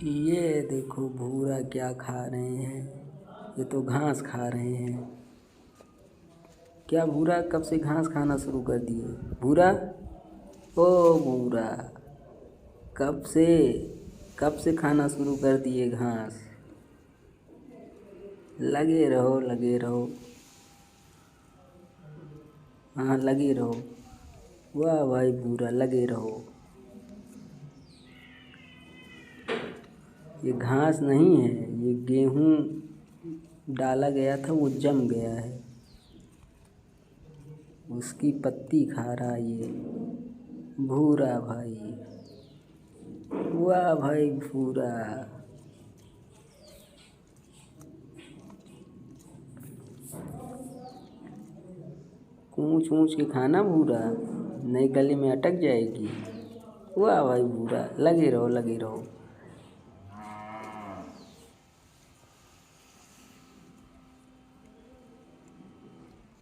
ये देखो भूरा क्या खा रहे हैं। ये तो घास खा रहे हैं। क्या भूरा कब से घास खाना शुरू कर दिए? भूरा, ओ भूरा, कब से कब से खाना शुरू कर दिए घास? लगे रहो लगे रहो। हाँ लगे रहो। वाह भाई भूरा, लगे रहो। ये घास नहीं है, ये गेहूँ डाला गया था, वो जम गया है, उसकी पत्ती खा रहा ये भूरा भाई। वाह भाई भूरा। कूच कूच के खाना भूरा, नहीं गले में अटक जाएगी। वाह भाई भूरा, लगे रहो लगे रहो।